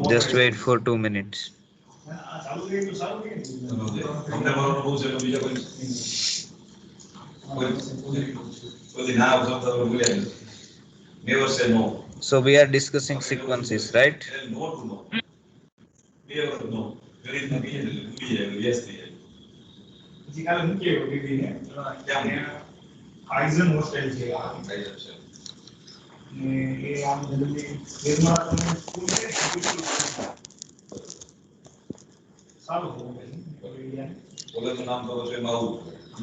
Just wait for 2 minutes. Never say no. So we are discussing sequences, right? No to no. Never no. Very yes. જીકાલે મૂકે દીદીને આઈઝન hostel છે આ ને એ આમ જલ્દી નિર્માણ તમે સ્કૂલ છે સારું હોવું જોઈએ કોલેજનું નામ તો છે મારું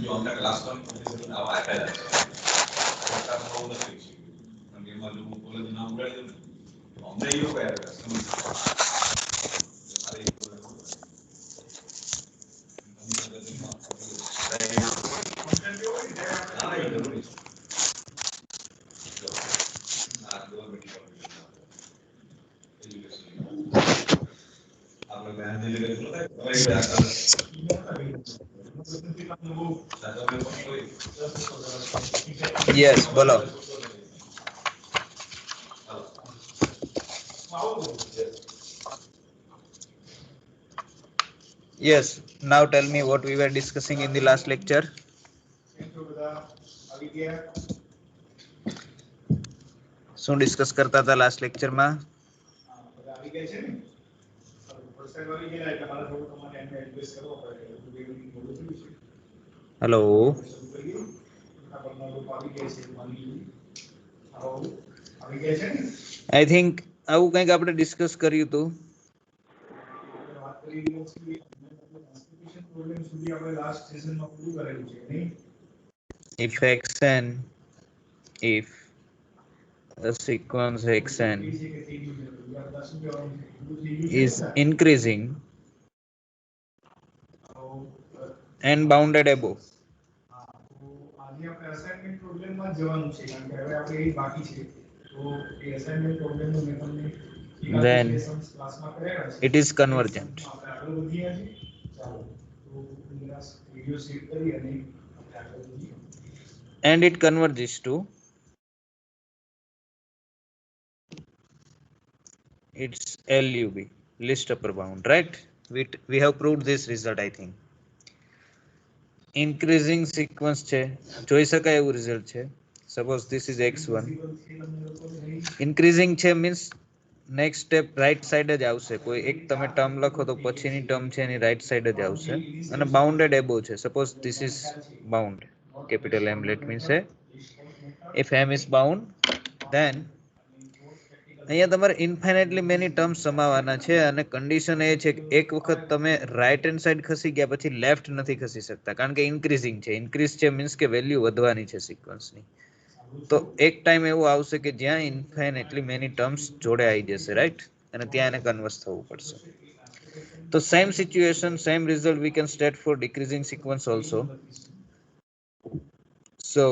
જો અમને ક્લાસમાં આવા આપ્યા છે સરકારનું નવું નથી કારણ કે એમાં જો કોલેજનું નામ ઉડાડી દઉં ને અમને એ લોકો યાદ Yes, બોલો. Yes, now tell me what we were discussing in the last lecture. શું ડિસ્કસ કરતા હતા લાસ્ટ લેક્ચરમાં? હેલો, આઈ થિંક આવું કંઈક આપણે ડિસ્કસ કર્યું હતું. If xn, if the sequence xn is increasing and bounded above, then it is convergent. And it converges to its LUB, least upper bound, right? We have proved this result, I think. Increasing sequence છે, જોઈ શકાય એવું result છે. Suppose this is x1. Increasing છે means next step right side જ આવશે. કોઈ એક તમે term લખો તો પછીની term છે એની right side જ આવશે. અને bounded above છે. Suppose this is bound. Capital M, let me say. If M is bound, then અહીંયા તમારે ઇન્ફાઇનાઇટલી મેની ટર્મ્સ સમાવવાના છે અને કન્ડિશન એ છે કે એક વખત તમે રાઈટ હેન્ડ સાઈડ ખસી ગયા પછી લેફ્ટ નથી ખસી શકતા કારણ કે ઇન્ક્રીઝિંગ છે. ઇન્ક્રીઝ છે મીન્સ કે વેલ્યુ વધવાની છે સિક્વન્સની. તો એક ટાઈમ એવો આવશે કે જ્યાં ઇન્ફાઇનાઇટલી મેની ટર્મ્સ જોડે આવી જશે, રાઈટ? અને ત્યાં એને કન્વર્સ થવું પડશે. તો same situation, same result we can state for decreasing sequence also. So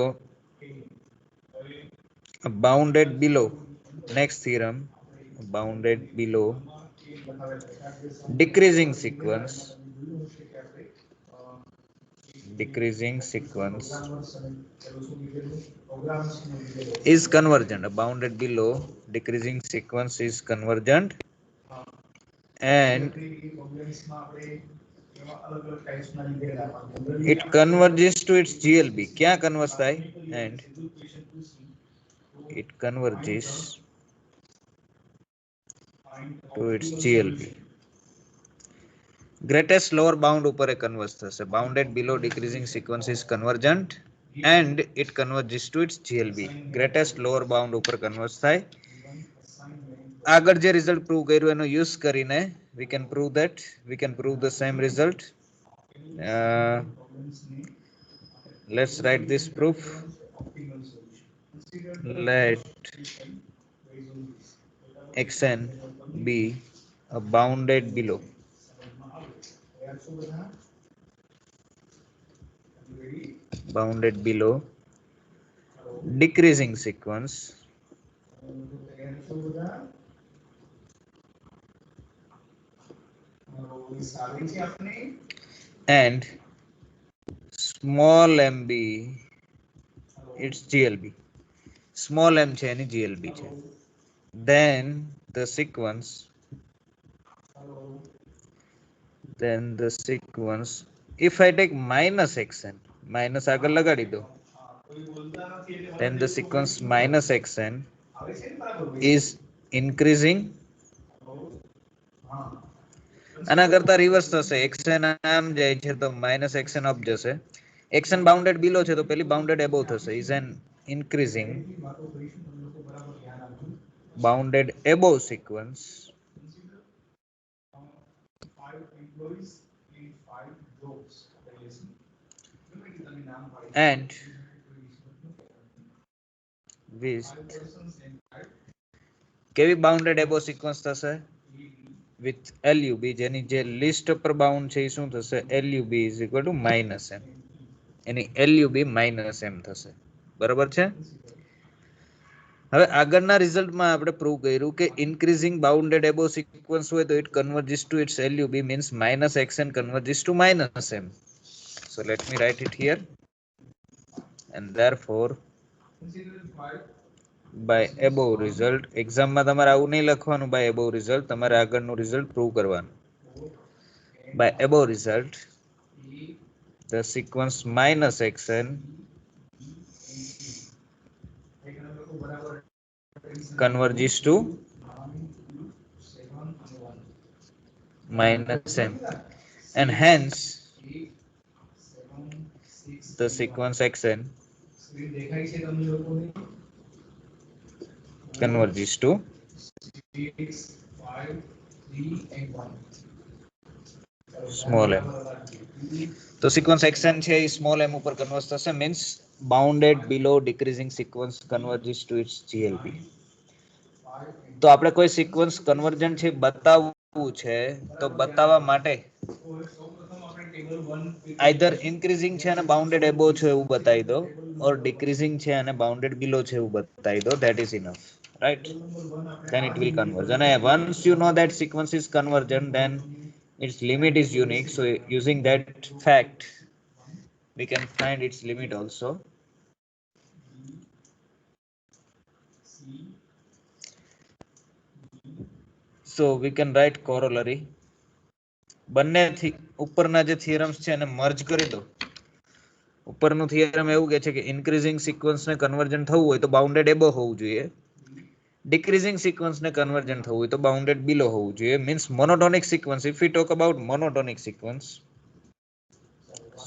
bounded below, next theorem, bounded below decreasing sequence is convergent. Bounded below decreasing sequence is convergent and it converges to its GLB. क्या converge થાય? And it converges to its GLB. Greatest lower bound ઉપર એ converge થશે. Bounded below decreasing sequence is convergent and it converges to its GLB. Greatest lower bound ઉપર converge થાય. આગળ જે result prove કર્યું એનો use કરીને we can prove the same result. Let's write this proof. Let xn be a bounded below decreasing sequence and small mb its GLB. small m છે એની GLB છે. Then the sequence if I take minus xn, minus આગળ લગાડી દો, then the sequence minus xn is increasing. આના કરતા reverse થશે, xn આમ જાય છે તો માઇનસ xn અપ જશે, xn બાઉન્ડેડ બિલો છે તો પેલી બાઉન્ડેડ એબોવ થશે, is an increasing bounded above sequence and with કેવી બાઉન્ડેડ એબો સિક્વન્સ થશે, with LUB, જેની જે લિસ્ટ અપર બાઉન્ડ છે એ શું થશે, LUB is equal to minus m, any LUB minus m થશે. બરાબર છે. હવે આગળના રિઝલ્ટમાં આપણે પ્રૂવ કર્યું કે ઇન્ક્રીઝિંગ બાઉન્ડેડ એબો સિક્વન્સ હોય તો it converges to its LUB means minus xn converges to minus m. So let me write it here, and therefore by above result, એક્ઝામમાં તમારે આવું નહીં લખવાનું by above result, તમારે આગળનું રિઝલ્ટ પ્રૂવ કરવાનું. By above result the sequence minus xn converges to minus m, and hence the sequence xn converges to small m. તો sequence xn છે એ સ્મોલ m ઉપર કન્વર્જ થશે, means bounded below decreasing sequence converges to its GLB. તો આપણે કોઈ sequence convergent છે બતાવવું છે તો બતાવવા માટે આઈધર ઇન્ક્રીઝિંગ છે અને બાઉન્ડેડ એબો છે એવું બતાવી દો, ઓર ડિક્રીઝિંગ છે અને બાઉન્ડેડ બિલો છે એવું બતાવી દો, that is enough, right? Then it will converge. And once you know that sequence is convergent, then its limit is unique. So using that fact, we can find its limit also. So we can write corollary. બંને ઉપરના જે થિયરમ્સ છે એને merge કરી દો. ઉપરનું theorem એવું કહે છે કે ઇન્ક્રીઝિંગ સિક્વન્સને કન્વર્જન્ટ થવું હોય તો બાઉન્ડેડ એબો હોવું જોઈએ, decreasing sequence ને convergent થવું હોય તો bounded below હોવું જોઈએ, means monotonic sequence. If we talk about monotonic sequence,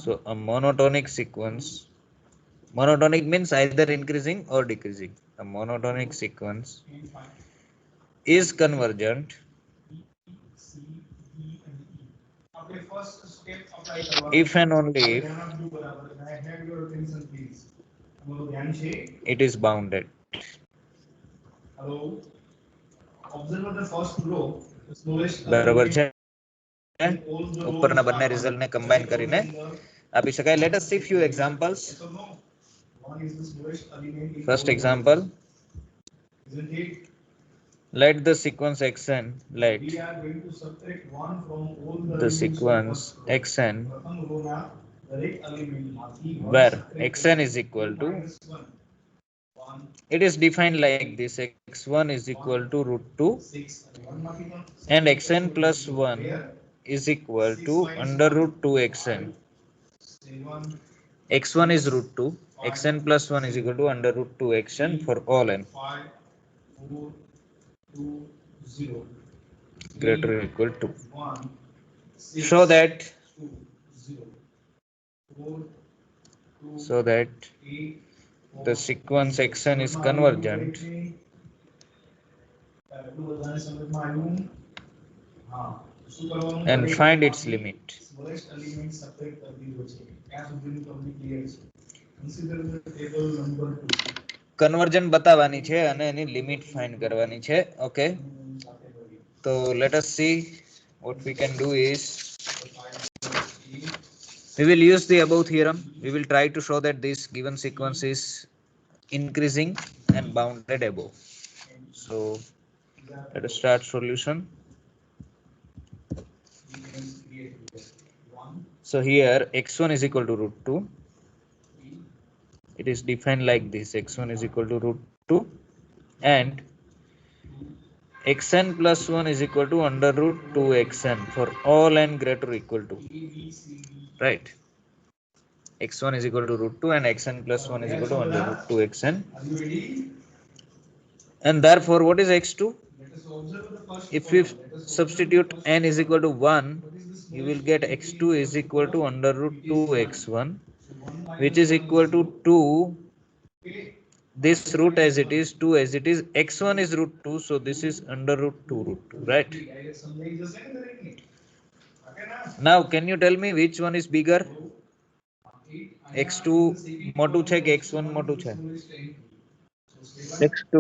so a monotonic sequence, monotonic means either increasing or decreasing. A monotonic sequence is convergent if and only if it is bounded. બરાબર છે. ઉપરના બંને રિઝલ્ટને combine કરીને આપી શકાય. Let S C few examples. First example, let the sequence xn, let the sequence xn where xn is equal to, it is defined like this, x1 is equal to root 2 and xn plus 1 is equal to under root 2 xn. x1 is root 2, xn plus 1 is equal to under root 2 xn for all n greater or equal to. So that the sequence xn is convergent and find its limit. Convergent બતાવવાની છે અને એની limit find કરવાની છે. Okay, તો let S C what we can do is we will use the above theorem. We will try to show that this given sequence is increasing and bounded above. So let us start solution. So here x1 is equal to root 2. It is defined like this, x1 is equal to root 2 and xn plus 1 is equal to under root 2xn for all n greater or equal to, right? x1 is equal to root 2 and xn plus 1 is equal to under root 2xn. And therefore, what is x2? If we substitute n is equal to 1, you will get x2 is equal to under root 2x1, which is equal to 2. This root as it is, 2 as it is, x1 is root 2, so this is under root 2 root 2, right? Now, can you tell me which one is bigger? x2 મોટું છે કે x1 મોટું છે? x2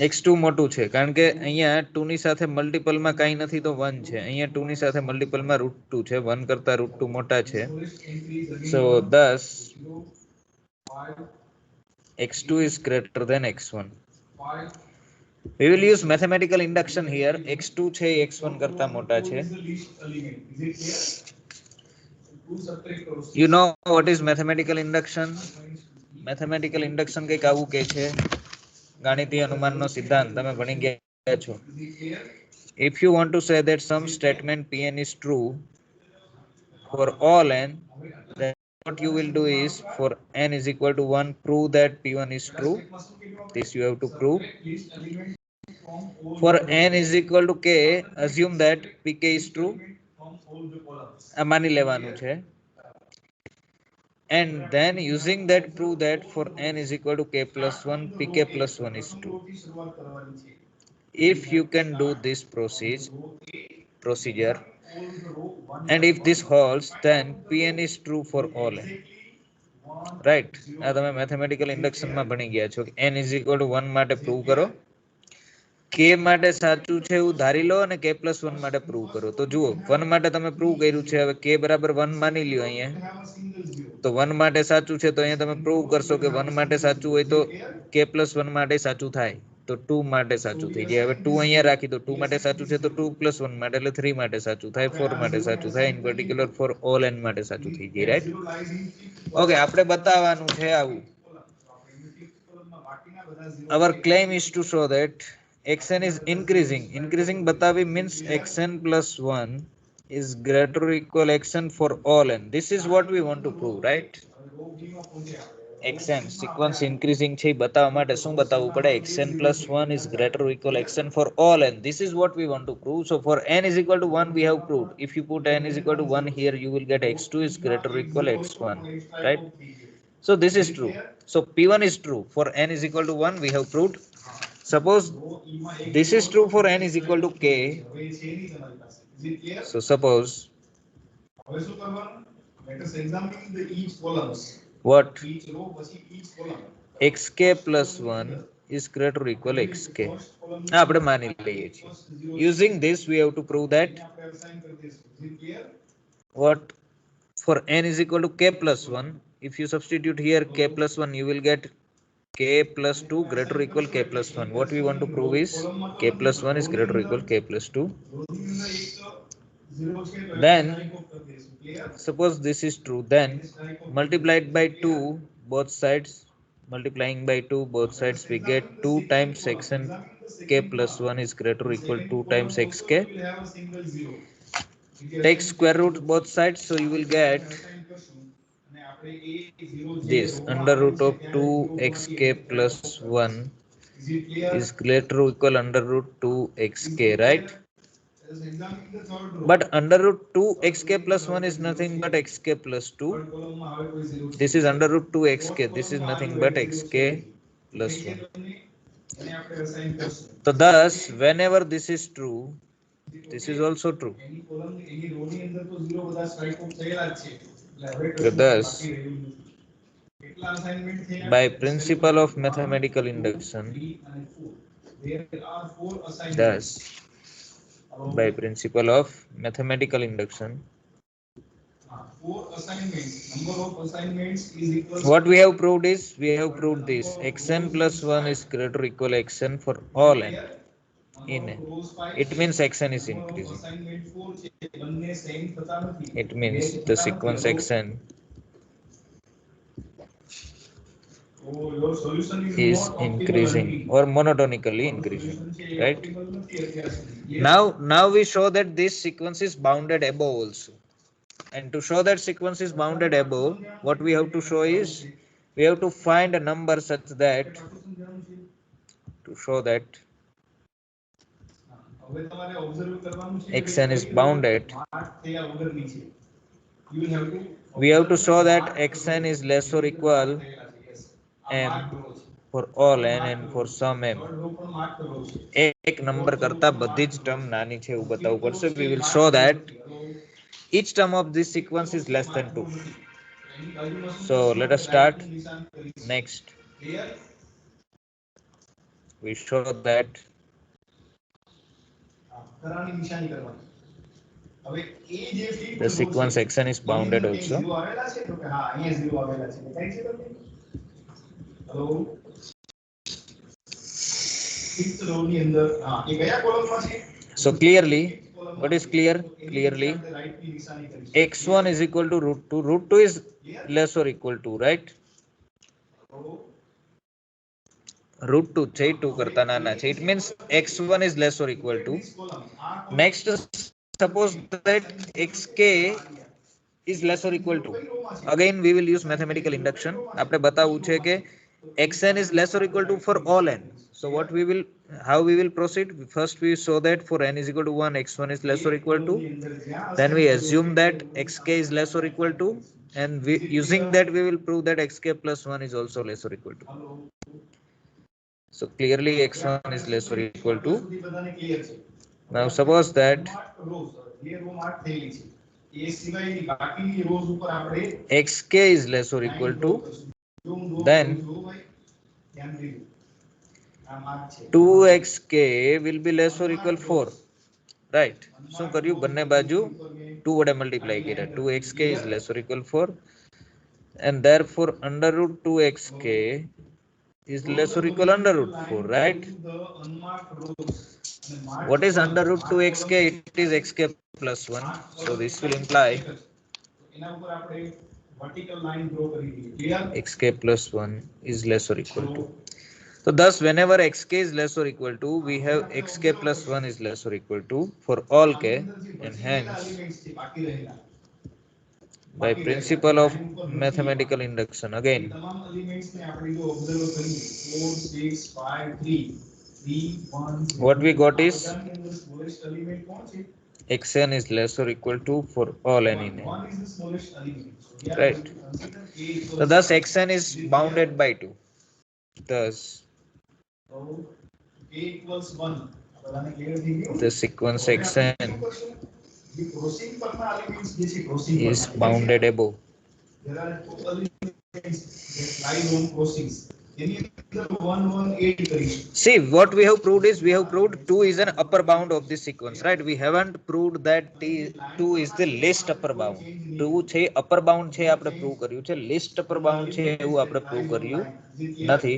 x2 મોટું છે કારણ કે અહીંયા 2 ની સાથે મલ્ટીપલમાં કાંઈ નથી તો 1 છે. અહીંયા 2 ની સાથે મલ્ટીપલમાં √2 છે. 1 કરતા √2 મોટા છે. So thus x2 is greater than x1. We will use mathematical induction here. x2 છે x1 કરતા મોટા છે. You know what is mathematical induction? Mathematical induction કંઈક આવું કહે છે, ગાણિતીય અનુમાનનો સિદ્ધાંત તમે ભણી ગયા છો. If you want to say that some statement Pn is true for all n, then what you will do is for n is equal to 1, prove that P1 is true. This you have to prove. For n is equal to k, assume that Pk is true. આ માની લેવાનું છે. And then using that prove that for n is equal to k plus 1, pk plus 1 is true. If you can do this procedure and if this holds, then pn is true for all n, right? આ તમે mathematical ઇન્ડક્શનમાં ભણી ગયા છો કે n is equal to 1 માટે prove કરો, k માટે સાચું છે એવું ધારી લો અને k plus 1 માટે પ્રૂવ કરો. તો જુઓ 1 માટે તમે પ્રૂવ કર્યું છે, હવે k બરાબર 1 માની લ્યો અહીંયા, તો 1 માટે સાચું છે તો અહીંયા તમે પ્રૂવ કરશો કે 1 માટે સાચું હોય તો k plus 1 માટે સાચું થાય, તો 2 માટે સાચું થઈ જાય. હવે 2 અહીંયા રાખી દો, 2 માટે સાચું છે તો 2 plus 1 માટે એટલે 3 માટે સાચું થાય, 4 માટે સાચું થાય, in particular for all n માટે સાચું થઈ જાય, રાઈટ? ઓકે, આપણે બતાવવાનું છે આવું. Our claim is to show that xn is increasing. Increasing batavi means xn plus 1 is greater or equal xn for all n. This is what we want to prove, right? xn sequence increasing છે બતાવવા માટે શું બતાવવું પડે? xn plus 1 is greater or equal xn for all n. This is what we want to prove. So for n is equal to 1 we have proved. If you put n is equal to 1 here, you will get x2 is greater or equal x1, right? So this is true. So P1 is true for n is equal to 1, we have proved. Suppose this is true for n is equal to k. So suppose what? xk plus 1 is greater or equal xk. આપણે માની લઈએ છીએ. Using this we have to prove that what? For n is equal to k plus 1, if you substitute here k plus 1, you will get k plus 2 greater or equal k plus 1. What we want to prove is k plus 1 is greater or equal k plus 2. Then suppose this is true, then multiplied by 2 both sides, multiplying by 2 both sides, we get 2 times xn k plus 1 is greater or equal 2 times xk. Take square root both sides, so you will get this under root of 2xk plus 1 is greater or equal under root 2xk, right? But under root 2xk plus 1 is nothing but xk plus 2. This is under root 2xk. This is nothing but xk plus 1. So thus, whenever this is true, this is also true. So thus, by principle of mathematical induction, thus, by principle of mathematical induction, what we have proved is, we have proved this xn plus 1 is greater or equal xn for all n in n. It means xn is increasing. It means the sequence xn is increasing or monotonically increasing, right? Now we show that this sequence is bounded above also. And to show that sequence is bounded above, what we have to show is we have to find a number such that to show that xn is bounded, we have to show that xn is less or equal m for all n and for some m. એક number કરતા બધી જ term નાની છે એવું બતાવવું પડશે. We will show that each term of this sequence is less than 2. So let us start. Next, we show that the sequence xn is bounded also. So clearly, what is clear? Clearly, x1 is equal to root 2. Root 2 is less or equal to, right? Root 2 છે 2 કરતા નાના છે. It means x1 is less or equal to. Next, suppose that xk is less or equal to. Again, we will use mathematical induction. આપણે બતાવવું છે કે xn is less or equal to for all n. So what we will, how we will proceed? First we show that for n is equal to 1, x1 is less or equal to. Then we assume that xk is less or equal to, and using that we will prove that xk plus 1 is also less or equal to. So clearly x1 is less or equal to. Now suppose that xk is less or equal to, then 2xk will be less or equal 4, right? શું કર્યું, બંને બાજુ 2 વડે multiply કર્યા. 2xk is less or equal 4, and therefore under root 2xk is less or equal under root 4, right? What is under root 2xk? It is xk plus 1. So this will imply xk plus 1 is less or equal to. So thus whenever xk is less or equal to, we have xk plus 1 is less or equal to for all k, and hence by principle of mathematical induction, again what we got is xn is less or equal to for all n in n, right? So thus xn is bounded by 2. Thus the sequence xn is bounded above. See, what we have proved is, we have proved 2 is an upper bound of this sequence, right? We haven't proved that 2 is the least upper bound. 2 છે upper bound છે આપણે prove કર્યું છે, least upper bound છે એવું આપણે prove કર્યું નથી.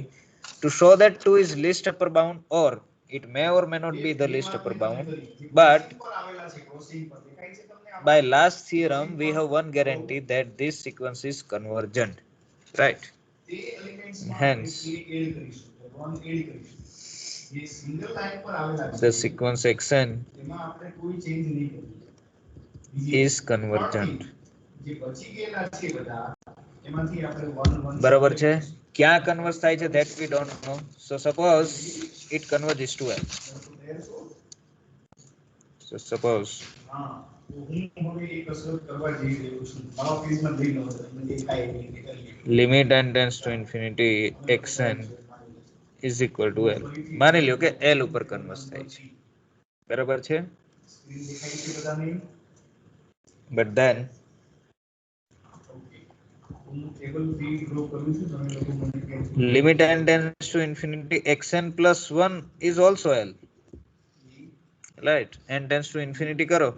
To show that 2 is least upper bound, or it may or may not be the least upper bound, but by last theorem we have one guarantee that this sequence is convergent, right? Hence the sequence xn is convergent. બરાબર છે? ક્યાં converge થાય છે that we don't know. So suppose it converges to L. So suppose limit n tends to infinity xn is equal to L. માની લ્યો કે L ઉપર converge થાય છે, બરાબર છે? But then limit n tends to infinity xn plus 1 is also L, right? n tends to infinity કરો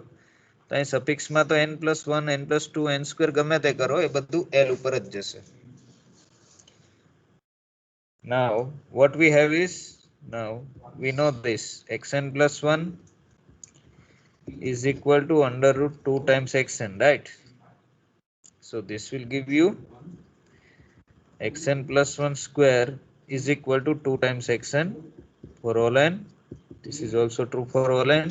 તો અહીં સફિક્સમાં તો n plus 1, n plus 2, n square ગમે તે કરો, એ બધું L ઉપર જ જશે. Now what we have is, now we know this xn plus 1 is equal to under root 2 times xn, right? So this will give you xn plus 1 square is equal to 2 times xn for all n. This is also true for all n.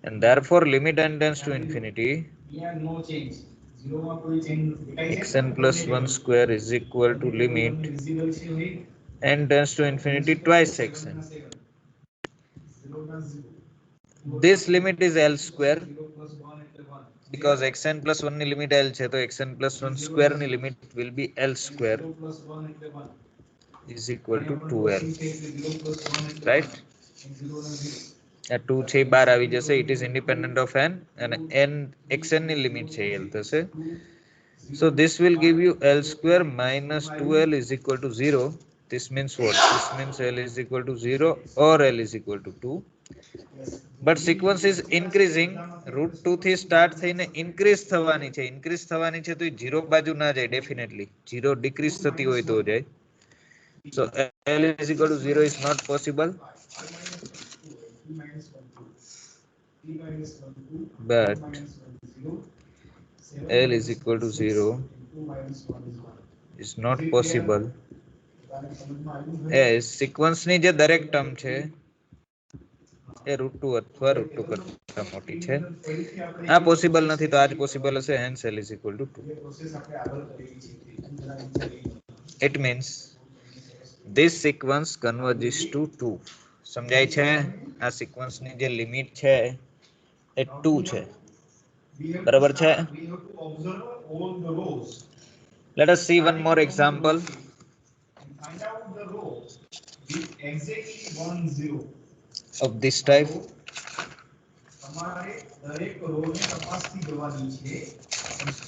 And therefore limit n tends to infinity. Xn plus 1 square is equal to limit n tends to infinity twice xn. This limit is L square because xn plus 1 ની limit L છે તો xn plus 1 square ની limit will be L square is equal to 2L, right? આ 2 છે બહાર આવી જશે. It is independent of n and n xn ની limit છે L થશે. So this will give you L square minus 2L is equal to 0. This means what? This means L is equal to 0 or L is equal to 2. But sequence is increasing. Root 2 થી start થઈને increase થવાની છે. Increase થવાની છે તો 0 બાજુ ના જાય definitely. 0 decrease થતી હોય તો જાય. So L is equal to 0 is not possible. But L is equal to 0 is not possible as sequence ની જે દરેક ટર્મ છે એ √2 અથવા √2 કરતા મોટી છે. આ પોસિબલ નથી તો આ જ પોસિબલ હશે. Hence L is equal to 2. It means this sequence converges to 2. સમજાય છે? આ sequence ની જે લિમિટ છે એ 2 છે. બરાબર છે? Let us see one more example of this type. તમારે દરેક રો ને તપાસતી જવાની છે.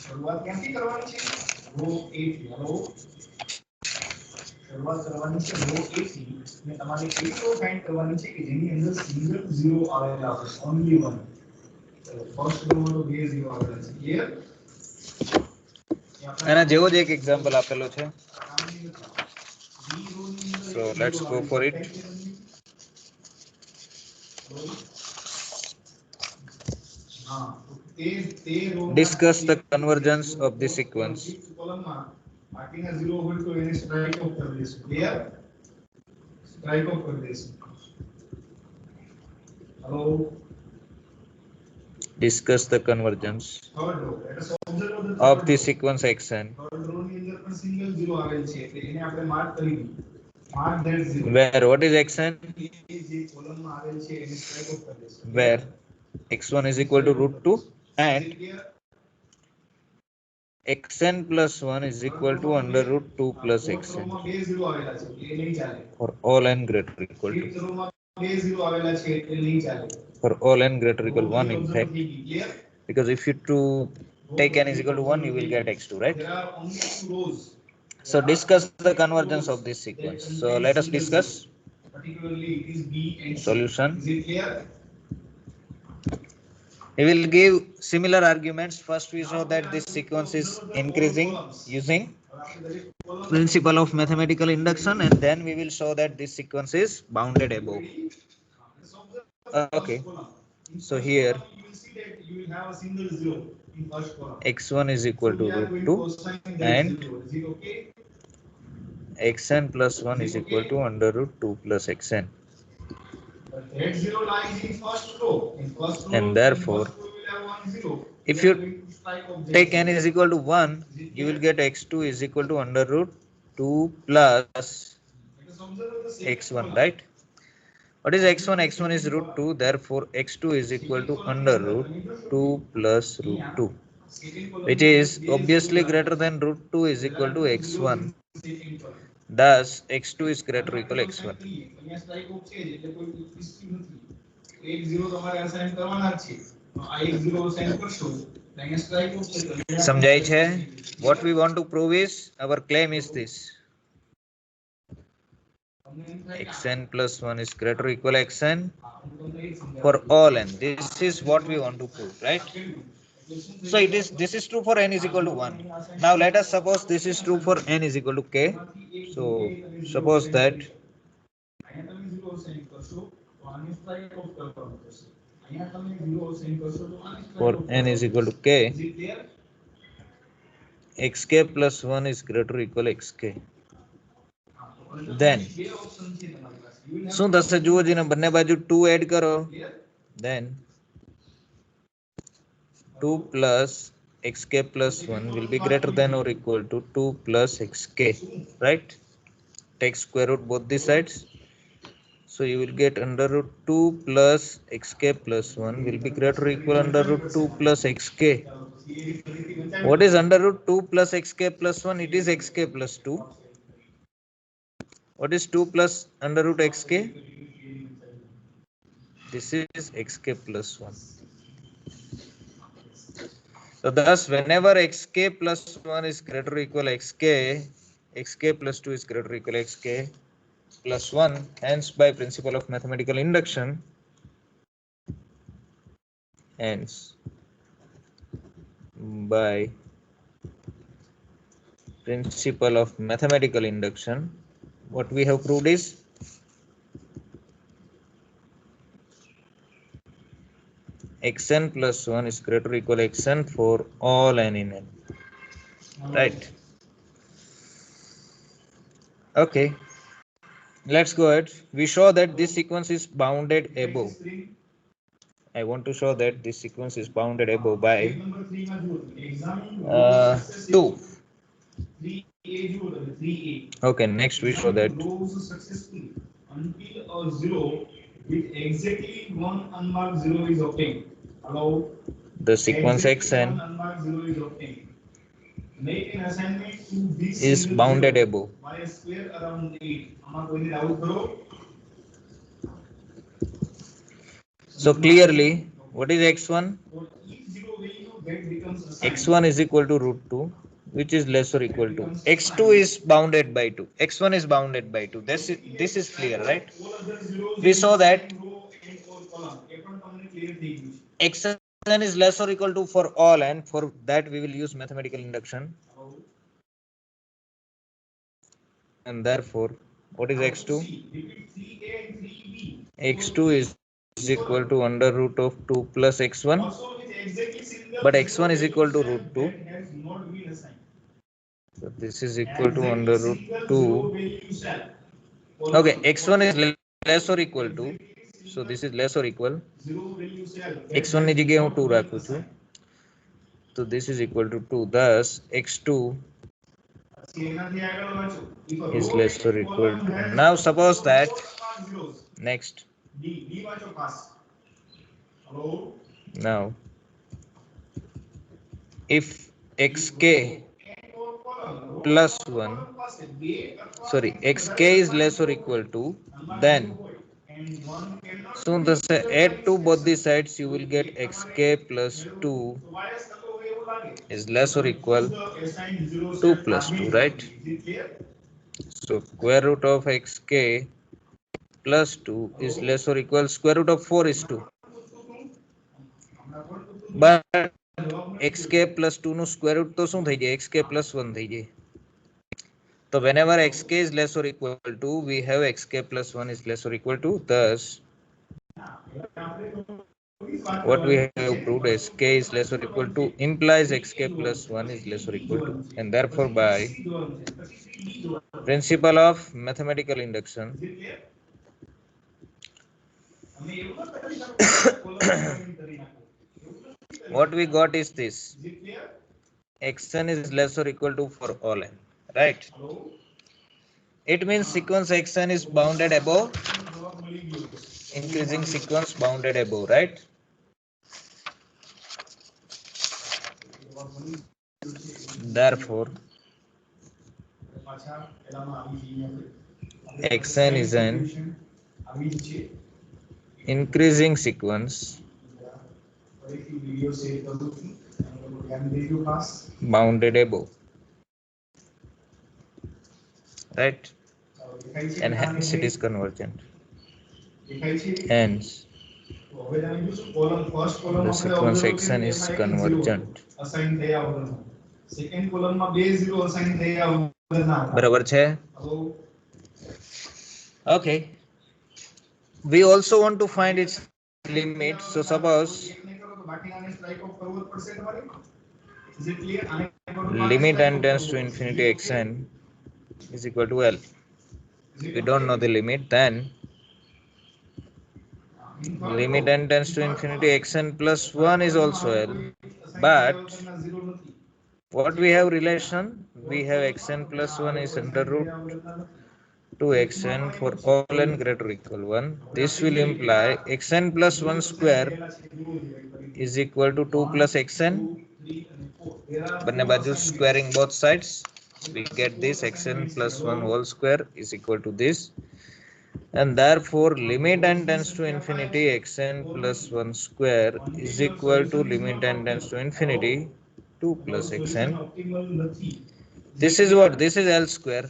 શરૂઆત ક્યાંથી કરવાની છે? રો A થી. રો શરૂઆત કરવાની છે રો A થી અને તમારે એવી રો ફાઇન્ડ કરવાની છે કે જેની અંદર સિંગલ 0 આવેલા હોય. Only one. ફર્સ્ટ રો માં તો બે 0 આવેલા છે. ક્લિયર? એના જેવો જ એક એક્ઝામ્પલ આપેલો છે. So let's go for it. Discuss the convergence of the sequence. Discuss the convergence of the sequence xn where what is xn? Where x1 is equal to √2 and xn plus 1 is equal to under √2 plus xn for all n greater or equal to. For all n greater or equal to 1 in fact, because if you to take n is equal to 1 you will get x2, right? So discuss the convergence of this sequence. So let us discuss solution. We will give similar arguments. First we show that this sequence is increasing using principle of mathematical induction, and then we will show that this sequence is bounded above. Okay, so here x1 is equal to √2 and xn plus 1 is equal to under √2 plus xn. And therefore, if you take n is equal to 1, you will get x2 is equal to under √2 plus x1, right? What is x1? x1 is √2. Therefore, x2 is equal to under √2 plus √2, which is obviously greater than √2 is equal to x1. Thus, x2 is greater or equal to x1. સમજાય છે? What we want to prove is, our claim is this: xn plus 1 is greater or equal to xn for all n. This is what we want to prove, right? So this is true for n is equal to 1. Now let us suppose this is true for n is equal to k. So suppose that for n is equal to k, xk plus 1 is greater or equal xk. Then શું થશે જુઓ જીને બંને બાજુ 2 add કરો. Then 2 plus xk plus 1 will be greater than or equal to 2 plus xk, right? Take square root both the sides. So you will get under root 2 plus xk plus 1 will be greater or equal under root 2 plus xk. What is under root 2 plus xk plus 1? It is xk plus 2. What is 2 plus under root xk? This is xk plus 1. So thus whenever xk plus 1 is greater or equal xk, xk plus 2 is greater or equal xk plus 1, hence by principle of mathematical induction, hence by principle of mathematical induction, what we have proved is xn plus 1 is greater or equal xn for all n in n, right? Okay, let's go ahead. We show that this sequence is bounded above. I want to show that this sequence is bounded above by 2. Okay, next we show that until a zero with exactly one unmarked zero is obtained. Allow the sequence xn unmarked zero is obtained. Make an assignment to this is bounded zero above. by a square around it. આમાં કોઈને doubt કરો? So clearly, what is x1? For each zero value that becomes assigned. x1 is equal to root 2, which is less or equal to. x2 is bounded by 2. x1 is bounded by 2. This is clear, right? We saw that xn is less or equal to for all, and for that we will use mathematical induction. And therefore, what is x2? x2 is equal to under root of 2 plus x1, but x1 is equal to root 2. So this is equal to under root 2. Okay, x1 is less or equal to, so this is less or equal, x1 ની જગ્યાએ હું 2 રાખું છું, so this is equal to 2. Thus x2 is less or equal to. Now suppose that next, now if xk plus 1, sorry, xk is less or equal to, then soon thase add to both the sides, you will get xk plus 2 is less or equal 2 plus 2, right? So square root of xk plus 2 is less or equal square root of 4 is 2. But xk plus 2 નું square root તો શું થઈ જાય? xk plus 1 થઈ જાય. So whenever xk is less or equal to, we have xk plus 1 is less or equal to. Thus, what we have proved is k is less or equal to implies xk plus 1 is less or equal to. And therefore, by principle of mathematical induction, what we got is this: xn is less or equal to for all n, right? It means sequence xn is bounded above, increasing sequence bounded above, right? Therefore, xn is an increasing sequence bounded above, right? And hence it is convergent. Hence the sequence xn is convergent. બરાબર છે? Okay, we also want to find its limit. So suppose Is it clear? limit n tends to infinity xn is equal to L. If we don't know the limit, then limit n tends to infinity xn plus 1 is also L. But what we have relation? We have xn plus 1 is under root 2xn for all n greater or equal 1. This will imply xn plus 1 square is equal to 2 plus xn. બંને બાજુ squaring both sides, we get this xn plus 1 whole square is equal to this, and therefore limit n tends to infinity xn plus 1 square is equal to limit n tends to infinity 2 plus xn. This is what? This is L square.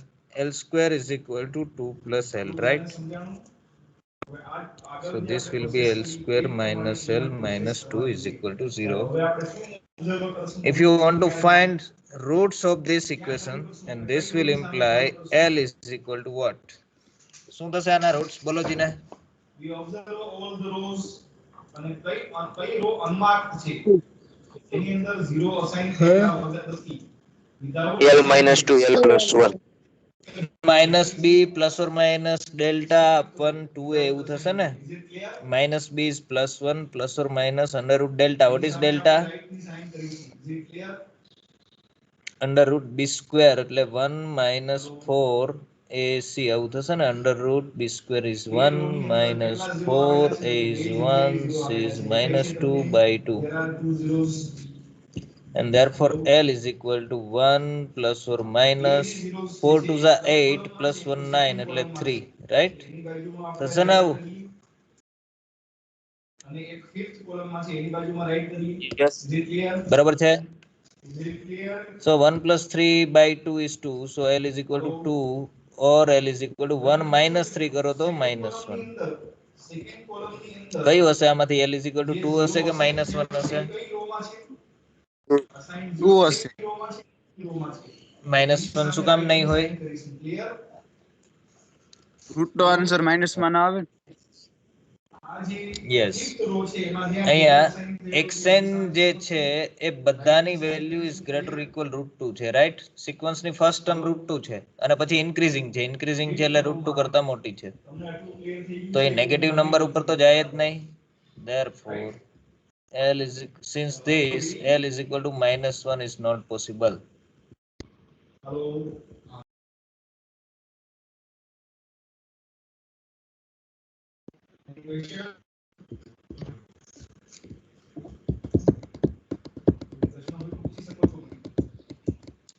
L square is equal to 2 plus L, right? So this will be L square minus L minus 2 is equal to 0. If you want to find roots of this equation, and this will imply L is equal to what? શું થશે આના roots? બોલો જીને. We observe all the rows અને કઈ row unmarked છે એની અંદર 0 assign કરેલા નથી. L minus 2, L plus 1. Minus b plus or minus delta upon 2a એવું થશે ને. Minus b is plus 1 plus or minus under root delta. What is delta? Under root b square એટલે 1 minus 4 ac આવું થશે ને. Under root b square is 1 minus 4 a is 1 c is minus 2 by 2, and therefore L is equal to 1 plus or minus 4 to the 8 plus 1 9 એટલે 3, right? થશે ને આવું? અને એક ફિફ્થ કોલમમાં છે એની બાજુમાં રાઈટ કરી. Yes. Is it clear? બરાબર છે. Is it clear? So 1 plus 3 by 2 is 2, so L is equal to 2, or L is equal to 1 minus 3 કરો તો minus 1. સેકન્ડ કોલમની અંદર કયું હશે આમાંથી? L is equal to 2 હશે કે minus 1 હશે? કઈ રોમાં છે? અસાઇન 2 હશે. કઈ રોમાં છે? કઈ રોમાં છે? minus 1 શું કામ નહીં હોય? ક્લિયર? રૂટ નો આન્સર માઇનસ માં ના આવે. Yes. અહીંયા xn જે છે એ બધાની વેલ્યુ ઇઝ ગ્રેટર ઇક્વલ √2 છે, રાઈટ? સિક્વન્સની ફર્સ્ટ ટર્મ √2 છે અને પછી ઇન્ક્રીઝિંગ છે. ઇન્ક્રીઝિંગ છે એટલે √2 કરતા મોટી છે, તો એ નેગેટિવ નંબર ઉપર તો જાય જ નહીં. Therefore L is, since this L is equal to -1 is not possible. Hello.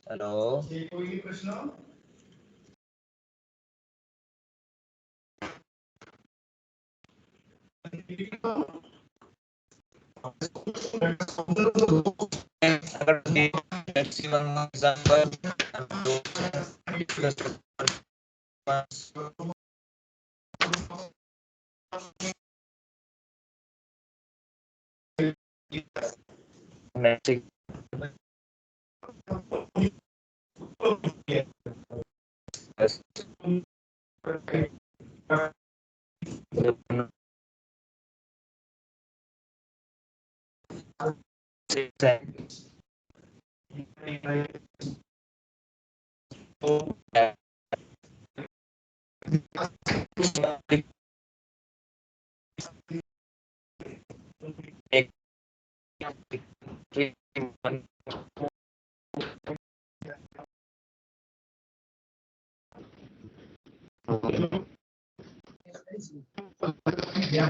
Hello, કોઈ પ્રશ્ન? maximum example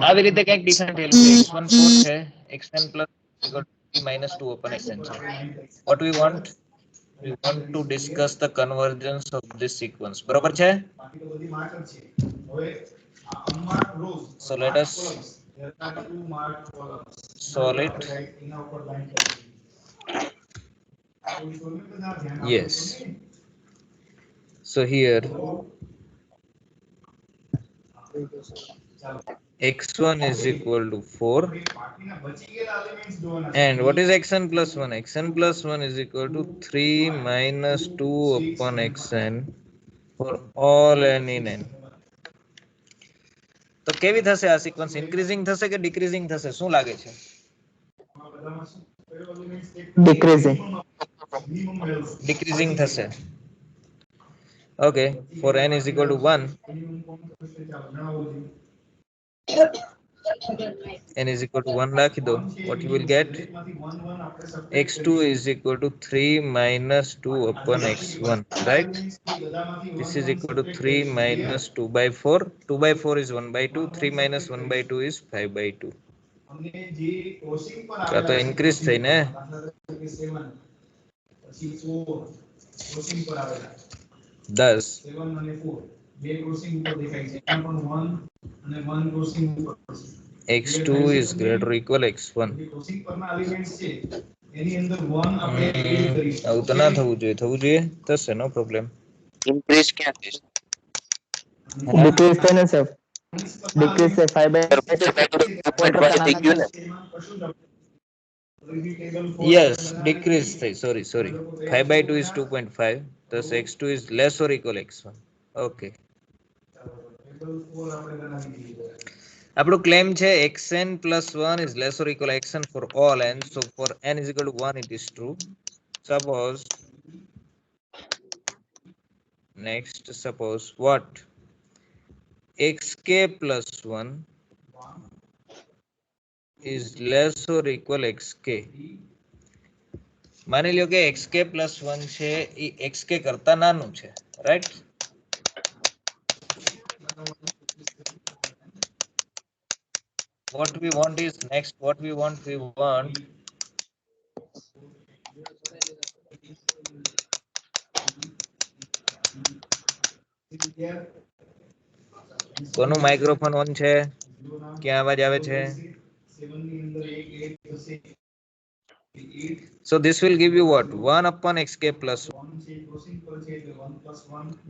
આવી રીતે કંઈક ડિફરન્ટ થયેલું છે. x1 4 છે, xn plus -2 upon xn છે. What we want? We want to discuss the convergence of this sequence. બરોબર છે? બાકી તો બધી માર્ક જ છે. હવે આ unmarked rows, So let us there are 2 marked columns. solve it. એના ઉપર લાઈન કરી. કોઈ સોલ્વ બધા ધ્યાન આપો. Yes. So here x1 is equal to 4, બાકીના બચી ગયેલા એલિમેન્ટ્સ જોવાના છે. and what is xn plus 1? xn plus 1 is equal to 3 minus 2 upon xn for all n in n. તો કેવી થશે આ સિક્વન્સ? ઇન્ક્રીઝિંગ થશે કે ડિક્રીઝિંગ થશે? શું લાગે છે? બધામાં શું Decreasing. ડિક્રીઝિંગ થશે. Okay, for n is equal to 1, n is equal to 1 રાખી દો. What you will get? x2 is equal to 3 minus 2 upon x1, right? This is equal to 3 minus 2 by 4. 2 by 4 is 1 by 2. 3 minus 1 by 2 is 5 by 2. આ તો increase થઈ ને. 10. x2 is greater or equal x1. આવું તો ના થવું જોઈએ. થવું જોઈએ? થશે, નો પ્રોબ્લેમ. ઇન્ક્રીઝ ક્યાં થશે? Decrease થાય ને sir. Decrease થાય 5 by 2.5 થઈ ગયું ને? Yes, decrease થઈ. Sorry. 5 by 2 is 2.5. Thus x2 is less or equal x1. Okay. આપણું claim છે xn plus 1 is less or equal xn for all n. So for n is equal to 1 it is true. Suppose what? xk plus 1 is less or equal xk. માની લ્યો કે xk plus 1 છે એ xk કરતા નાનું છે, right? What we want is next, we want કોનું microphone on છે? ક્યાં અવાજ આવે છે? So this will give you what? 1 upon xk plus 1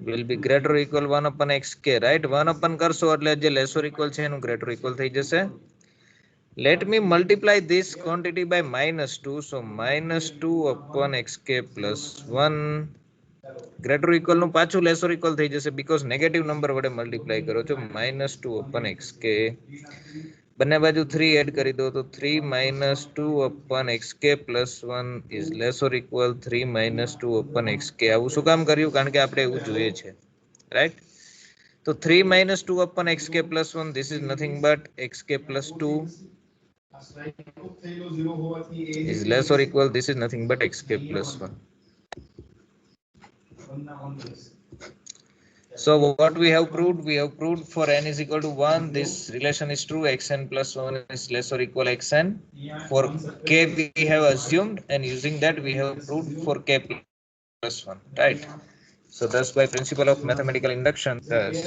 will be greater or equal 1 upon xk, right? 1 upon કરશો એટલે જે less or equal છે એનું greater or equal થઈ જશે. Let me multiply this quantity by -2. So -2 upon xk plus 1 greater or equal નું પાછું less or equal થઈ જશે because negative number વડે multiply કરો છો. -2 upon xk, બંને બાજુ 3 એડ કરી દો તો 3 minus 2 upon xk plus 1 is less or equal 3 minus 2 upon xk. આવું શું કામ કર્યું? કારણ કે આપણે એવું જોઈએ છે, right? તો 3 minus 2 upon xk plus 1, this is nothing but xk plus 2 is less or equal, this is nothing but xk plus 1. So what we have proved? We have proved for n is equal to 1, this relation is true, xn plus 1 is less or equal xn. For k we have assumed, and using that we have proved for k plus 1, right? So thus by principle of mathematical induction, thus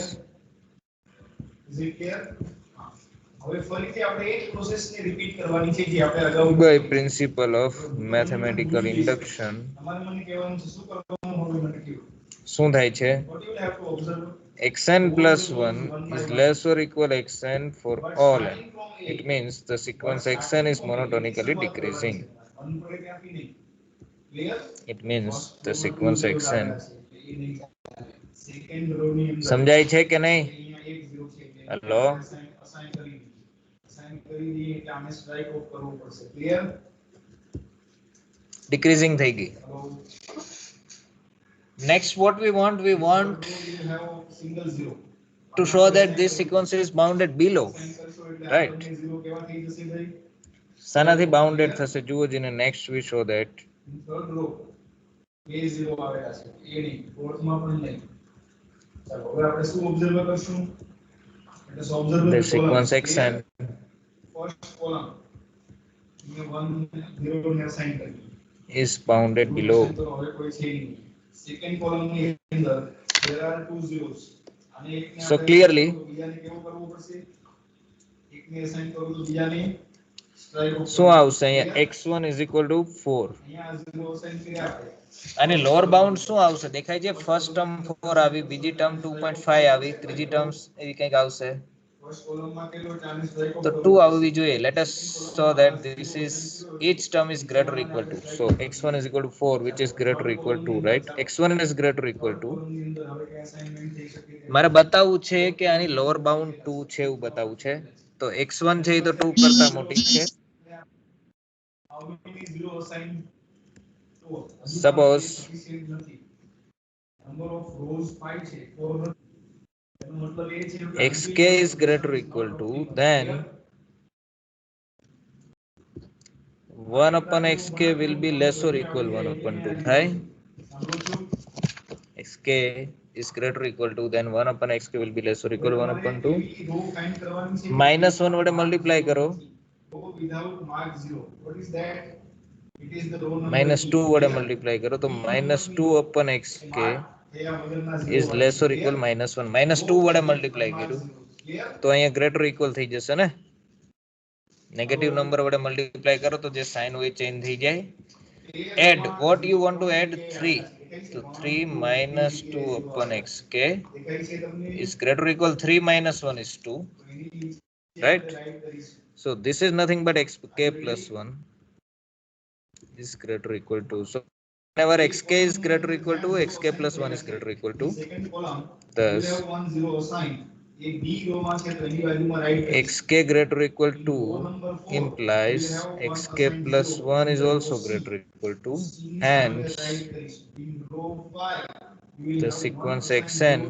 by principle of mathematical induction શું થાય છે? xn plus 1 is less or equal xn for all n. It means the sequence xn is monotonically decreasing. It means the sequence xn. સમજાય છે કે નહીં? Hello, decreasing થઈ ગઈ. Next, what we want to show that this sequence is bounded below, right? શાનાથી bounded થશે? જુઓ જીને, next we show that the sequence xn is bounded below. So clearly શું આવશે અહીંયા? x1 is equal to 4 અને lower bound શું આવશે? દેખાય છે, ફર્સ્ટ ટર્મ 4 આવી, બીજી ટર્મ 2.5 આવી, ત્રીજી ટર્મ એવી કંઈક આવશે તો 2 આવવી જોઈએ. Let us show that this is each term is greater or equal to. So x1 is equal to 4, which is greater or equal to, right? x1 is greater or equal to. મારે બતાવવું છે કે આની lower bound 2 છે એવું બતાવવું છે. તો x1 છે એ તો 2 કરતા મોટી છે. how many zero assigned to Suppose sufficient નથી number of rows 5 છે 4 નથી એનો મતલબ એ છે કે xk is greater or equal to then 1 upon xk will be less or equal 1 upon 2 થાય. xk is greater or equal to then 1 upon xk will be less or equal 1 upon 2. Row find કરવાની છે minus 1 વડે multiply કરો row without mark 0 what is that it is the row number minus 2 વડે multiply કરો તો minus 2 upon xk થયા વગરના is zero less or equal minus 1. minus 2 વડે મલ્ટીપ્લાય કર્યું clear તો અહીંયા greater or equal થઈ જશે ને. નેગેટિવ નંબર વડે મલ્ટીપ્લાય કરો તો જે સાઇન હોય ચેન્જ થઈ જાય. add what you want to add 3 so 3 minus 2 upon xk દેખાય છે તમને is greater or equal 3 minus 1 is 2, right? So this is nothing but xk plus 1 is greater or equal to, so whenever xk is greater or equal to xk plus 1 is greater or equal to, second column thus you have one zero assigned એ b row માં છે તો એની બાજુમાં right xk greater or equal to implies xk plus 1 is also greater or equal to, hence in row 5 the sequence xn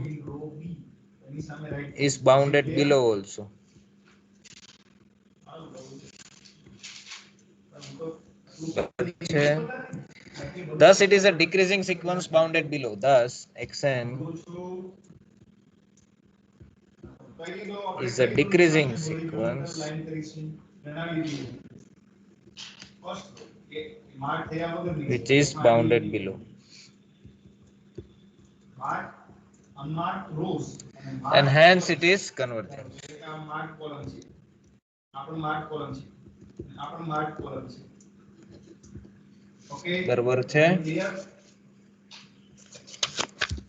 is bounded below also. Thus it is a decreasing sequence bounded below, thus xn is a decreasing sequence which is bounded below, unmarked rows and hence it is convergent. marked column છે આપણો marked column છે આપણો marked column છે okay બરાબર છે.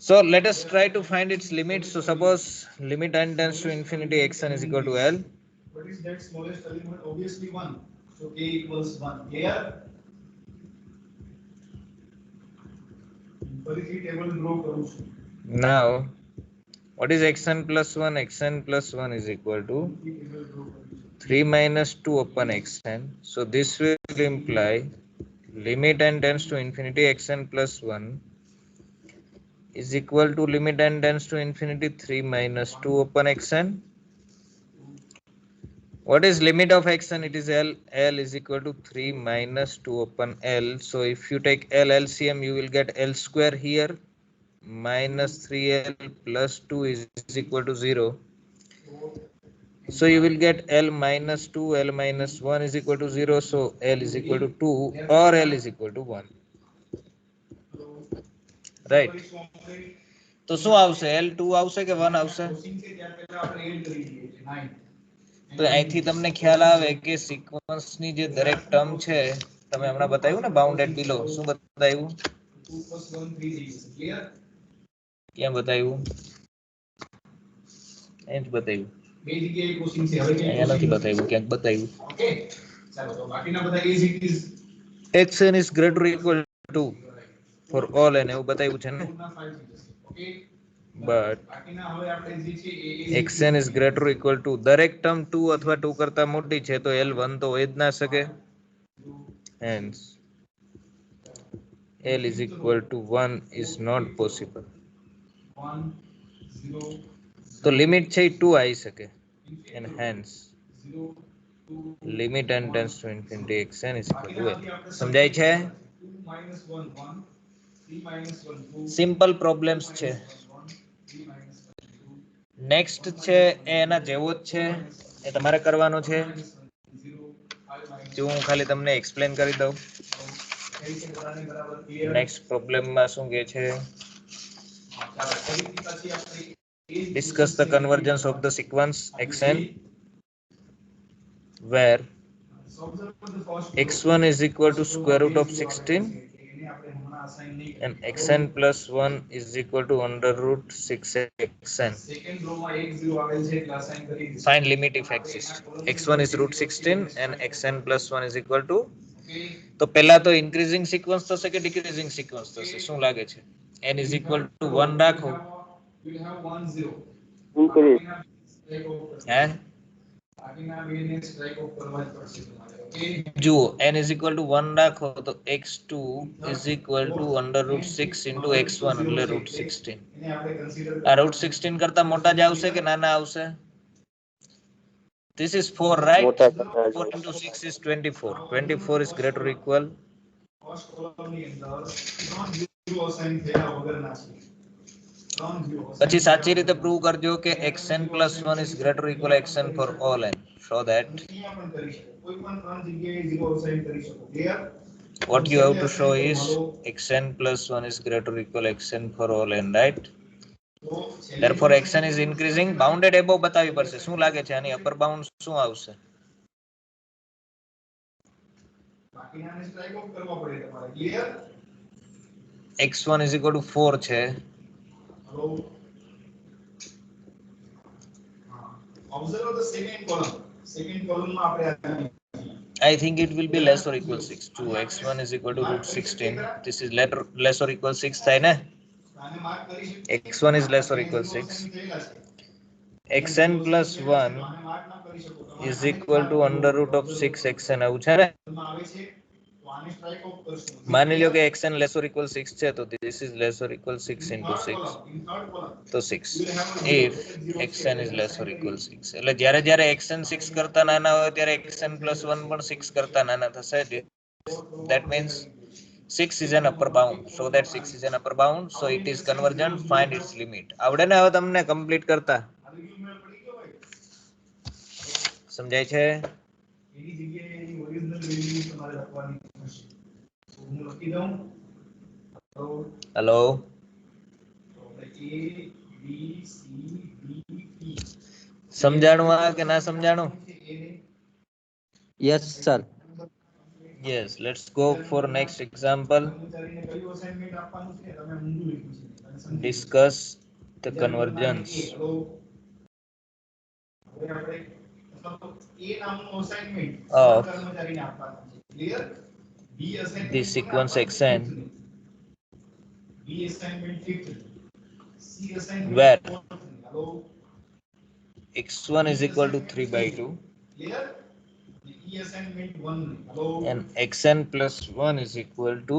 So let us try to find its limit. So suppose limit n tends to infinity xn is equal to L. What is that smallest element? Obviously 1. So k equals 1. Clear? ફરીથી table draw કરું છું. Now what is xn plus 1? xn plus 1 is equal to 3 minus 2 upon xn. So this will imply limit n tends to infinity xn plus 1 is equal to limit n tends to infinity 3 minus 2 upon xn. What is limit of xn? It is L. L is equal to 3 minus 2 upon L. So if you take L LCM, you will get L square here minus 3L plus 2 is equal to 0. So you will get L minus 2, L minus 1 is equal to 0. So L is equal to 2 or L is equal to 1. Right. તો શું આવશે? L2 આવશે કે 1 આવશે? તો અહીંથી તમને ખ્યાલ આવે કે સિક્વન્સની જે દરેક ટર્મ છે તમે હમણાં બતાવ્યું ને બાઉન્ડેડ બિલો, શું બતાવ્યું? 2 plus 1 3 is clear? ક્યાં બતાવ્યું? અહીં જ બતાવ્યું. બે જગ્યાએ ક્રોસિંગ છે હવે અહીંયા નથી બતાવ્યું, ક્યાંક બતાવ્યું. ઓકે ચાલો તો બાકીના બધા is it is xn is greater or equal to for all n એવું બતાવ્યું છે ને. ઓકે But બાકીના હવે આપણે જે છે એ xn is greater or equal to દરેક ટર્મ 2 અથવા 2 કરતા મોટી છે તો l 1 તો હોઈ જ ના શકે. Hence l is equal to 1 is not possible. 1 0 તો લિમિટ છે એ 2 આવી શકે, and hence 0 2 limit n tends to infinity xn is equal to l. સમજાય છે? 2 minus 1 1 3 minus 1 2 સિમ્પલ પ્રોબ્લેમ્સ છે. 3 minus 1 2 નેક્સ્ટ છે એ એના જેવો જ છે, એ તમારે કરવાનો છે. 0 5 minus જો હું ખાલી તમને એક્સપ્લેન કરી દઉં. કઈ છે બધાને બરાબર ક્લિયર નેક્સ્ટ પ્રોબ્લેમમાં શું કહે છે? ચાલો ફરીથી પછી આપણે Discuss the convergence of the sequence xn where x1 is equal to square root of 16 and xn plus 1 is equal to under root 6xn. Second row માં 1 0 આવેલ છે એટલે અસાઇન કરી દીધું. Find limit if exists. x1 is root 16 and xn plus 1 is equal to, okay તો પહેલા તો increasing sequence થશે કે ડિક્રીઝિંગ સિક્વન્સ થશે? શું લાગે છે? n is equal to 1 રાખો. you have 1 0 Increase. હે? બાકીના બેને સ્ટ્રાઇક ઓફ કરવા જ પડશે તમારે. ઓકે, જુઓ n is equal to 1 રાખો તો x2 is equal to under root 6 into x1 એટલે root 16. એને આપણે કન્સિડર આ root 16 કરતા મોટા જ આવશે કે નાના આવશે? This is 4, right? મોટા કરતા 4 into 6 is 24. 24 is greater or equal? First કોલમની અંદર 3 0 અસાઇન થયા વગરના છે. 3 0 પછી સાચી રીતે પ્રૂવ કરજો કે xn plus 1 is greater or equal xn for all n. Show that. અહીંયા પણ કરી શકો. કોઈ પણ 3 જગ્યાએ 0 અસાઇન કરી શકો. Clear? What you have to show is xn plus 1 is greater or equal xn for all n, right? તો Therefore xn is increasing. Bounded above બતાવી પડશે. શું લાગે છે આની અપર બાઉન્ડ શું આવશે? બાકીનાને સ્ટ્રાઇક ઓફ કરવા પડે તમારે. Clear? x1 is equal to 4 છે. Hello. Observe the second column. Second column માં આપણે I think it will be less or equal 6. 2 x1 is equal to root 16. This is less or equal 6 થાય ને? આને mark કરી શકીએ. x1 is less or equal 6. થયેલા છે. xn plus 1 આને માર્ક ના કરી શકો. તમારે is equal to under root of 6 xn આવું છે ને? માં આવે છે તો આને સ્ટ્રાઇક ઓફ કરશું. માની લ્યો કે xn less or equal 6 છે તો this is less or equal 6 into 6 in third column તો 6 if xn is less or equal 6 એટલે જ્યારે જ્યારે xn 6 કરતા નાના હોય ત્યારે xn plus 1 પણ 6 કરતા નાના થશે. That means 6 is an upper bound. So that 6 is an upper bound. So it is convergent. Find its limit. આવડે ને હવે તમને કમ્પ્લીટ કરતા? સમજાય છે? એની જગ્યાએ એની ઓરિજિનલ વેલ્યુ તમારે લખવાની થશે. તો હું લખી દઉં. તો હેલો આપણે A B C D E સમજાણું આ કે ના સમજાણું? Yes, sir. Yes, let's go for next example. કર્મચારીને કયું અસાઇનમેન્ટ આપવાનું છે તમે ઊંધું લખ્યું છે. તમે સમજી Discuss the convergence લો. હવે આપણે A નામનું અસાઇનમેન્ટ Of કર્મચારીને આપવાનું છે. Clear? B assignment the sequence xn B assignment 5th, C assignment where 4th. Hello. x1 is equal to 3 by 2 clear? E assignment 1. Hello. and xn plus 1 is equal to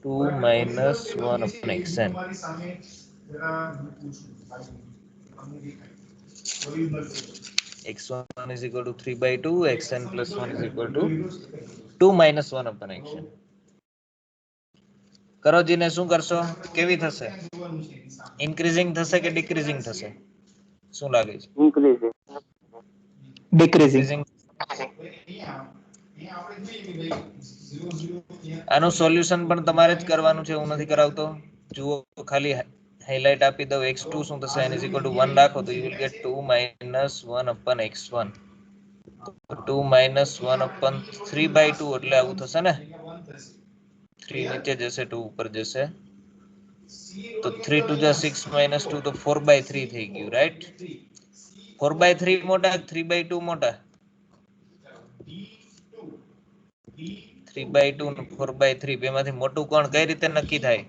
2 minus 1 upon xn. તમારી સામે જરા મૂકું છું. તમને દેખાય. Original x1 is equal to 3 by 2, xn plus 1 is equal to 2 minus 1 upon xn. કરો જીને શું કરશો? કેવી થશે? ઇન્ક્રીઝિંગ થશે કે ડિક્રીઝિંગ થશે? શું લાગે છે? increasing. Decreasing. Decreasing. અહીંયા આપણે જોઈએ કે ભાઈ 0 0 આનું સોલ્યુશન પણ તમારે જ કરવાનું છે, હું નથી કરાવતો. જુઓ ખાલી હાઇલાઇટ આપી દઉં. x2 શું થશે? n is equal to 1 રાખો તો you will get 2 minus 1 upon x1. 2 minus 1 upon 3 by 2 એટલે આવું થશે ને? 3 નીચે જશે, 2 ઉપર જશે તો 3 2 જા 6 minus 2 તો 4 by 3 થઈ ગયું, રાઈટ? 4 by 3 મોટા 3 by 2 મોટા? 3 by 2 ને 4 by 3 બેમાંથી મોટું કોણ? કઈ રીતે નક્કી થાય?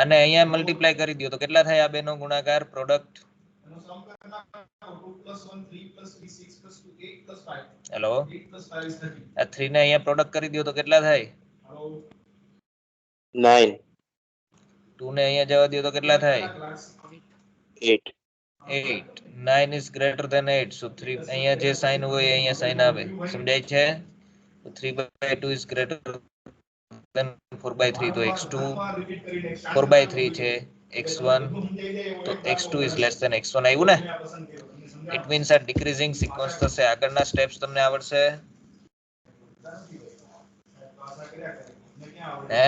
અને અહીંયા મલ્ટીપ્લાય કરી દો તો કેટલા થાય આ બેનો ગુણાકાર, પ્રોડક્ટ? હેલો, આ 3 ને અહીંયા પ્રોડક્ટ કરી દો તો કેટલા થાય? 9, 2 ને અહીંયા જવા દો તો કેટલા થાય? 8. 8. 9 is greater than 8. So 3 અહીંયા જે સાઇન હોય અહીંયા સાઇન આવે. સમજાય છે? તો 3 by 2 is greater than 4 by 3. તો x2 4 by 3 છે, x1 તો x2 is less than x1 આવ્યું ને? It means આ decreasing sequence થશે. આગળના સ્ટેપ્સ તમને આવડશે? હે?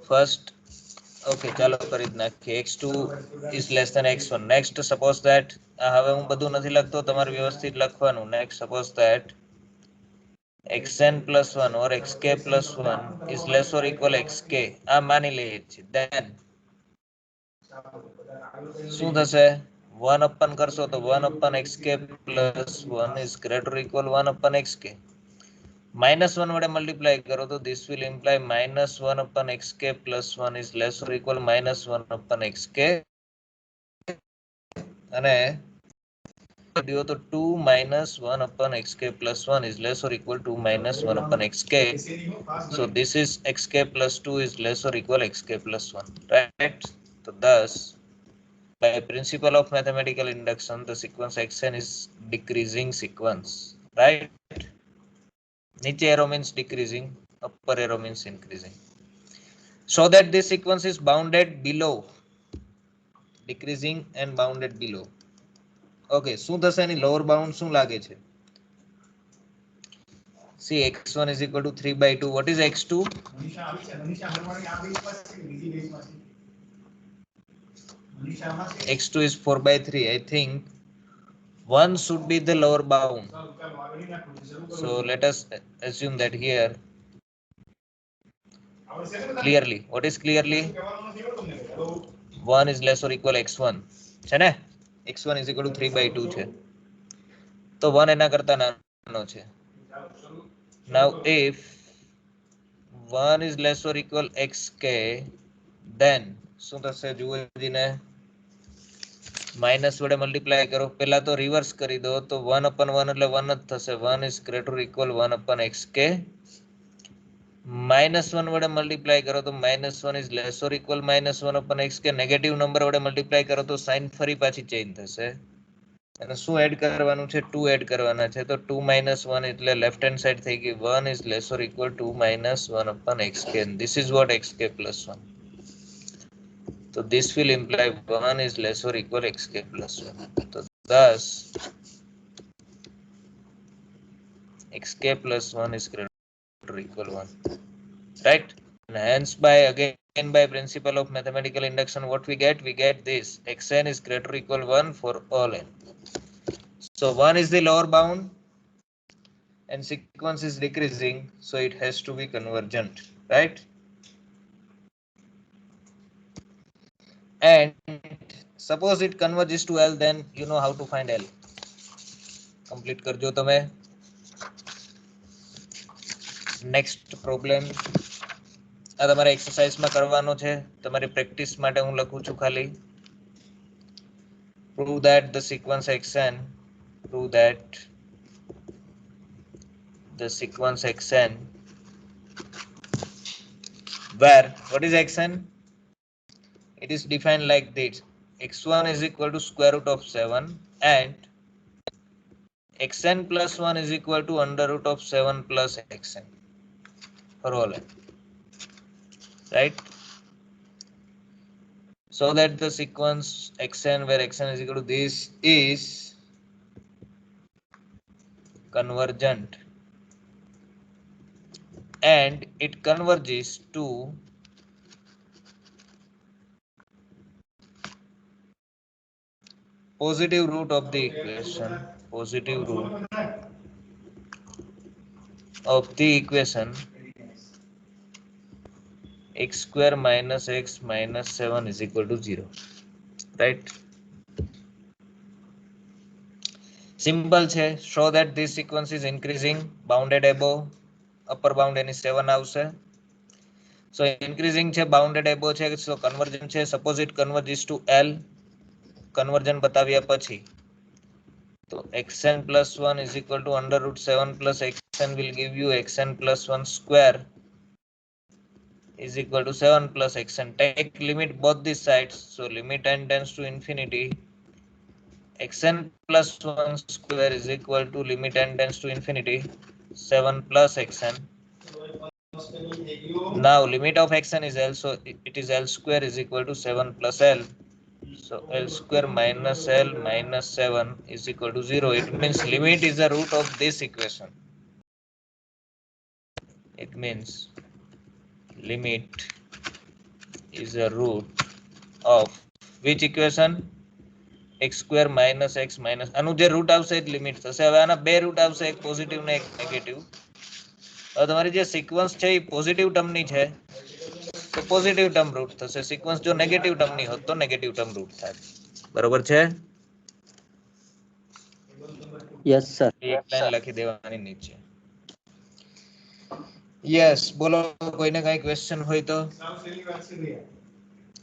ફર્સ્ટ ઓકે, ચાલો કરી જ નાખીએ. x2 is less than x1. next suppose that હવે હું બધું નથી લખતો, તમારે વ્યવસ્થિત લખવાનું. next suppose that xn plus 1 or xk plus 1 is less or equal xk. આ માની લઈએ છીએ. then શું થશે? 1 upon કરશો તો 1 upon xk plus 1 is greater or equal 1 upon xk. -1 વડે મલ્ટીપ્લાય કરો તો this will imply -1 upon xk plus 1 is less or equal -1 upon xk અને दियो तो 2 - 1 upon xk plus 1 is less or equal to -1 upon xk. So this is xk plus 2 is less or equal xk plus 1, right? So thus, by principle of mathematical induction, the sequence xn is decreasing sequence, right? Niche arrow means decreasing, upper arrow means increasing. So that this sequence is bounded below, decreasing and bounded below. Okay, શું થશે એની lower bound શું લાગે છે? See, x1 is equal to 3/2. What is x2? Manisha આવી છે મનીષા હરવાણી આ base માં છે બીજી બેઝ માં છે મનીષા આમાં છે x2 is 4/3. I think 1 should be the lower bound. ચાલો આગળ નાખો શરૂ કરો So let us assume that here આવડશે ને બધા clearly. What is clearly? કહેવાનું નથી હો તમને hello 1 is less or equal x1. છે ને? x1 is equal to 3/2 છે. તો 1 એના કરતા નાનો છે. ચાલો શરૂ Now if 1 is less or equal xk, then શું થશે જુઓ જીને માઇનસ વડે મલ્ટીપ્લાય કરો. પહેલા તો રિવર્સ કરી દો તો 1 upon 1 એટલે 1 જ થશે. 1 is greater or equal 1 upon xk. -1 વડે મલ્ટીપ્લાય કરો તો -1 is less or equal -1 upon xk. Negative number વડે મલ્ટીપ્લાય કરો તો સાઇન ફરી પાછી ચેન્જ થશે. અને શું એડ કરવાનું છે? 2 એડ કરવાના છે. તો 2 - 1 એટલે લેફ્ટ હેન્ડ સાઈડ થઈ ગઈ 1 is less or equal to -1 upon xk. And this is what xk plus 1. So this will imply 1 is less or equal xk plus 1. So thus xk plus 1 is greater or equal 1, right? And hence by principle of mathematical induction, what we get this: xn is greater or equal 1 for all n. So 1 is the lower bound and sequence is decreasing, so it has to be convergent, right? And suppose it converges to L, then you know how to find L. Complete કરજો તમે. Next problem આ તમારે exercise માં કરવાનો છે. તમારી practice માટે હું લખું છું ખાલી. Prove that the sequence xn where what is xn? It is defined like this: x1 is equal to square root of 7 and xn plus 1 is equal to under root of 7 plus xn for all n, right? So that the sequence xn where xn is equal to this is convergent and it converges to positive root of the equation, x square minus x minus 7 is equal to 0, right? Simple છે. Show that this sequence is increasing, bounded above, upper bound any 7 આવશે. So increasing છે, bounded above છે, so convergent છે. Suppose it converges to L, convergent બતાવ્યા પછી તો xn plus 1 is equal to under root 7 plus xn will give you xn plus 1 square is equal to 7 plus xn. Take limit both these sides, so limit n tends to infinity. xn plus 1 square is equal to limit n tends to infinity 7 plus xn. Now limit of xn is L, so it is L square is equal to 7 plus L. So L square minus L minus 7 is equal to 0. It means limit is the root of this equation. It means limit is the root of which equation? x square minus x minus આનું જે route આવશે એ limit થશે. હવે આના બે route આવશે, એક positive ને એક નેગેટિવ. હવે તમારી જે સિક્વન્સ છે એ પોઝિટિવ ટર્મની છે તો પોઝિટિવ ટર્મ રૂટ થશે. સિક્વન્સ જો નેગેટિવ ટર્મની હોત તો નેગેટિવ ટર્મ રૂટ થાય. બરોબર છે? Yes, sir. એક લાઈન લખી દેવાની નીચે. યસ બોલો કોઈને કઈ ક્વેશ્ચન હોય તો સાવ સહેલી વાત છે ભૈયા.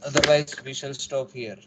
otherwise we shall stop here